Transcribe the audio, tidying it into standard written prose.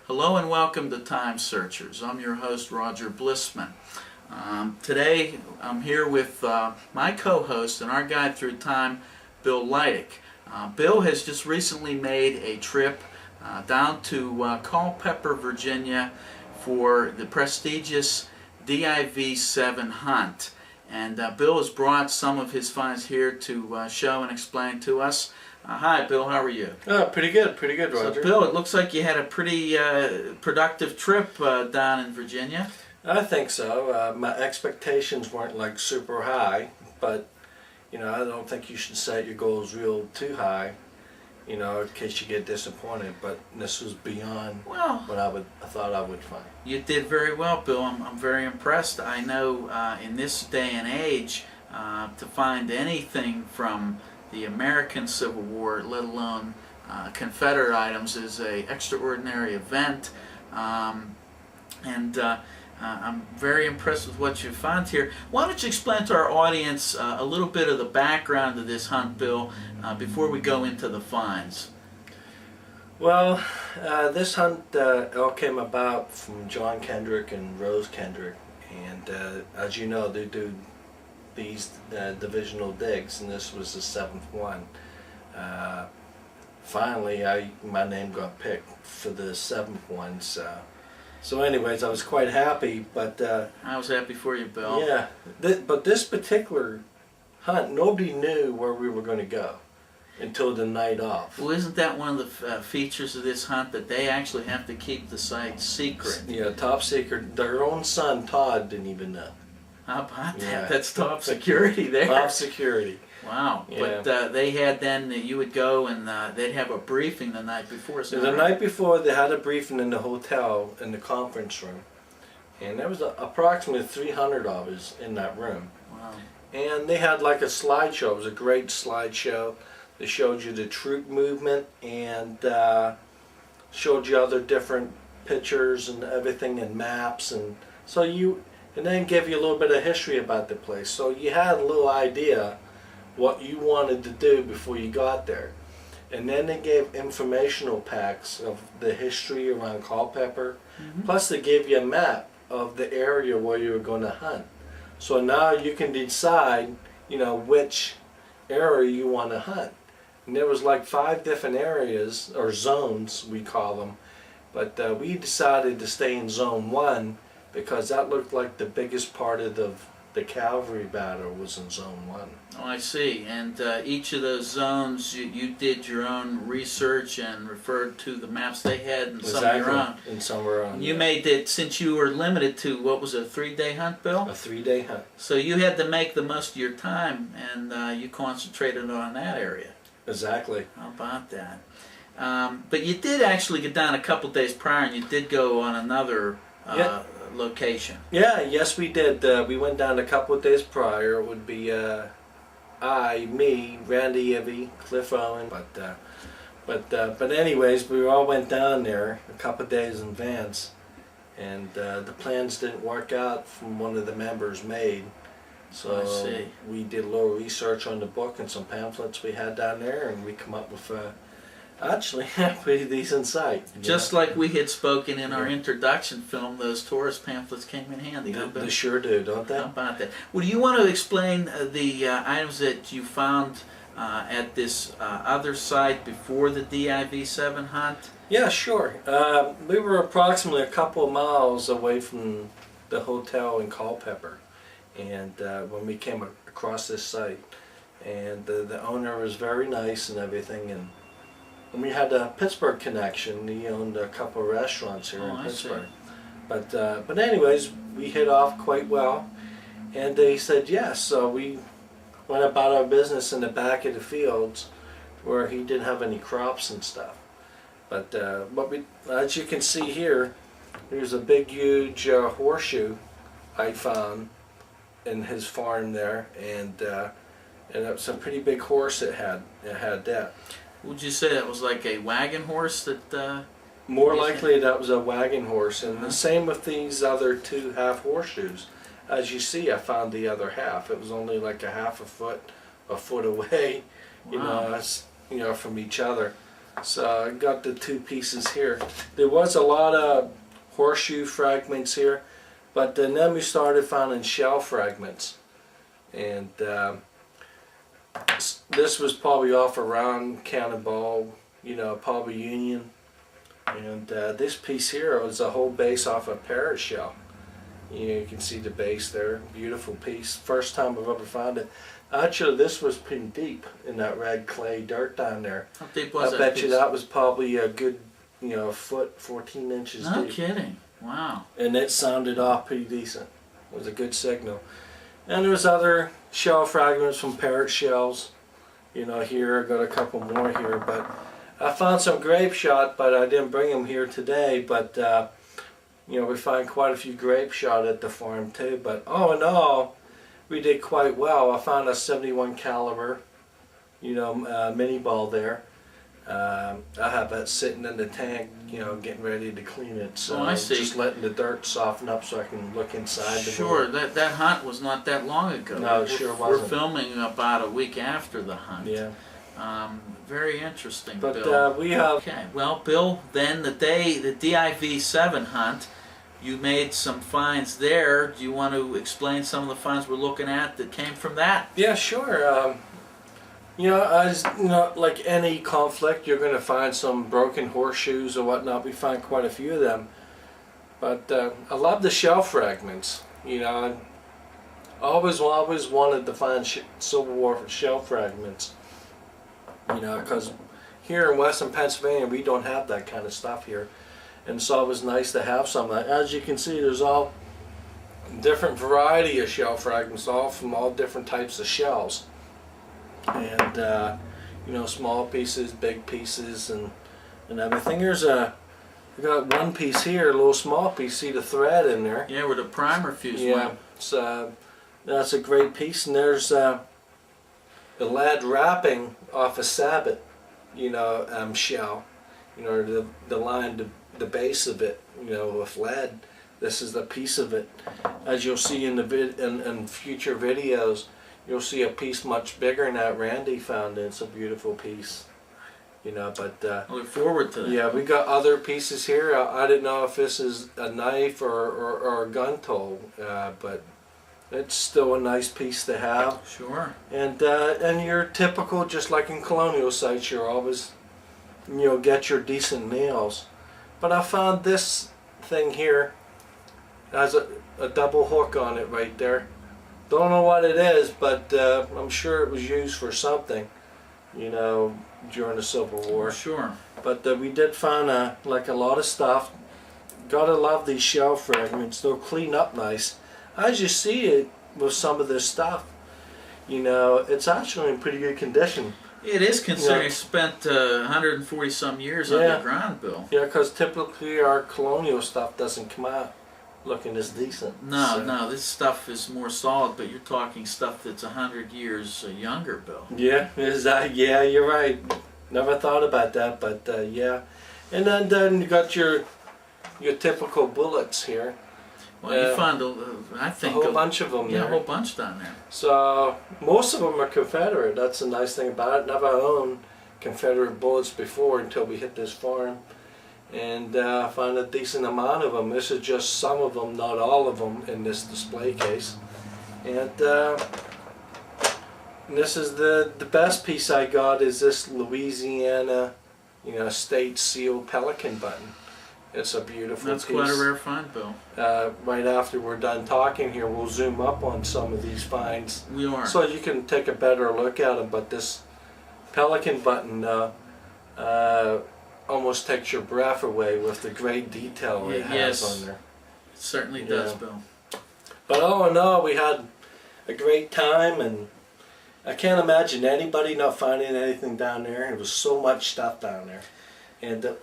Hello and welcome to Time Searchers. I'm your host, Roger Blissman. Today I'm here with my co-host and our guide through time, Bill Leidick. Bill has just recently made a trip down to Culpeper, Virginia for the prestigious DIV VII hunt. And Bill has brought some of his finds here to show and explain to us. Hi, Bill. How are you? Pretty good, Roger. So, Bill, it looks like you had a pretty productive trip down in Virginia. I think so. My expectations weren't like super high, but I don't think you should set your goals real too high, in case you get disappointed. But this was beyond what I thought I would find. You did very well, Bill. I'm very impressed. I know in this day and age, to find anything from the American Civil War, let alone Confederate items, is an extraordinary event, and I'm very impressed with what you found here. Why don't you explain to our audience a little bit of the background of this hunt, Bill, before we go into the finds? Well, this hunt all came about from John Kendrick and Rose Kendrick, and as you know, they do these divisional digs, and this was the 7th one. Finally, my name got picked for the 7th one, so anyways, I was quite happy. But I was happy for you, Bill. Yeah, but this particular hunt, nobody knew where we were going to go until the night off. Well, isn't that one of the features of this hunt, that they actually have to keep the site secret? Yeah, top secret. Their own son, Todd, didn't even know. How about that? Yeah. That's top security there. Top security. Wow. Yeah. But they had then, you would go and they'd have a briefing the night before. So the night before, they had a briefing in the hotel, in the conference room. And there was approximately 300 of us in that room. Wow. And they had like a slideshow. It was a great slideshow. They showed you the troop movement and showed you other different pictures and everything and maps. And then give you a little bit of history about the place. So you had a little idea what you wanted to do before you got there. And then they gave informational packs of the history around Culpeper. Plus they gave you a map of the area where you were going to hunt. So now you can decide, which area you want to hunt. And there was like 5 different areas, or zones we call them. But we decided to stay in zone 1 because that looked like the biggest part of the cavalry battle was in zone 1. Oh, I see. And each of those zones, you did your own research and referred to the maps they had and some of your own. And some of our own. You made it, since you were limited to, what was it, a 3-day hunt, Bill? A 3-day hunt. So you had to make the most of your time, and you concentrated on that area. Exactly. How about that? But you did actually get down a couple days prior, and you did go on another location. Yeah, yes we did. We went down a couple of days prior. It would be me, Randy Ivy, Cliff Owen. But anyways, we all went down there a couple of days in advance, and the plans didn't work out from one of the members made. So we did a little research on the book and some pamphlets we had down there, and we come up with actually a pretty decent site. Just like we had spoken in our introduction film, those tourist pamphlets came in handy. They sure do, don't they? How about that? Well, do you want to explain the items that you found at this other site before the DIV VII hunt? Yeah, sure. We were approximately a couple of miles away from the hotel in Culpeper, and when we came across this site, and the owner was very nice and everything, and we had a Pittsburgh connection. He owned a couple of restaurants here in Pittsburgh. But anyways, we hit off quite well, and he said yes. So we went about our business in the back of the fields, where he didn't have any crops and stuff. But as you can see here, there's a big, huge horseshoe I found in his farm there, and it was a pretty big horse it had that. Would you say that was like a wagon horse that? More likely that was a wagon horse, and the same with these other 2 half horseshoes. As you see, I found the other half. It was only like a foot away, from each other. So I got the two pieces here. There was a lot of horseshoe fragments here, but then we started finding shell fragments. And this was probably off around Cannonball, you know, probably Union. And this piece here was a whole base off a parrot shell. You can see the base there, beautiful piece. First time I've ever found it. Actually, this was pretty deep in that red clay dirt down there. How deep was I that bet you that was probably a good, you know, a foot, 14 inches No deep. kidding. Wow. And it sounded off pretty decent. It was a good signal. And there was other shell fragments from parrot shells. You know, here I got a couple more here, but I found some grape shot, but I didn't bring them here today. But you know, we find quite a few grape shot at the farm too. But all in all, we did quite well. I found a 71 caliber, you know, mini ball there. I have that sitting in the tank, you know, getting ready to clean it. So I see. Just letting the dirt soften up so I can look inside the Sure, ball. that hunt was not that long ago. No, it sure We're wasn't. filming about a week after the hunt. Yeah. Very interesting, But Bill. we have. Okay, well, Bill, then the DIV VII hunt, you made some finds there. Do you want to explain some of the finds we're looking at that came from that? Yeah, sure. You know, as you know, like any conflict, you're going to find some broken horseshoes or whatnot. We find quite a few of them. But I love the shell fragments. You know, I always wanted to find Civil War shell fragments. You know, because here in Western Pennsylvania, we don't have that kind of stuff here. And so it was nice to have some. As you can see, there's all different variety of shell fragments, all from all different types of shells. And you know, small pieces, big pieces, and everything. We got one piece here, a little small piece. See the thread in there? Yeah, where the primer fuse Yeah, went. so that's a great piece. And there's the lead wrapping off a sabot, you know, shell. You know, the line, the base of it, you know, with lead. This is the piece of it. As you'll see in in future videos, you'll see a piece much bigger than that Randy found. It's a beautiful piece, you know. But I look forward to that. yeah, we got other pieces here. I didn't know if this is a knife or a gun tool, but it's still a nice piece to have. Sure. And you're typical, just like in colonial sites, you're always, you know, get your decent nails. But I found this thing here has a double hook on it right there. Don't know what it is, but I'm sure it was used for something, you know, during the Civil War. Sure. But we did find like a lot of stuff. Gotta love these shell fragments. They'll clean up nice. As you see it with some of this stuff, you know, it's actually in pretty good condition. It is considering Yeah. it spent 140 some years Yeah. underground, Bill. Yeah, because typically our colonial stuff doesn't come out looking as decent. No, So- no, this stuff is more solid, but you're talking stuff that's 100 years younger, Bill. Yeah, is that? Yeah, you're right. Never thought about that, but yeah. And then you got your typical bullets here. Well, you find, I A think, whole bunch of them yeah, a there. whole bunch down there. So most of them are Confederate. That's the nice thing about it. Never owned Confederate bullets before until we hit this farm, and found a decent amount of them. This is just some of them, not all of them, in this display case. And this is the best piece I got is this Louisiana, you know, state seal pelican button. It's a beautiful That's piece. quite a rare find, Bill. Right after we're done talking here, we'll zoom up on some of these finds We are. so you can take a better look at them. But this pelican button almost takes your breath away with the great detail it has Yes. on there. It certainly does, Yeah. Bill. But all in all, we had a great time, and I can't imagine anybody not finding anything down there. There was so much stuff down there. And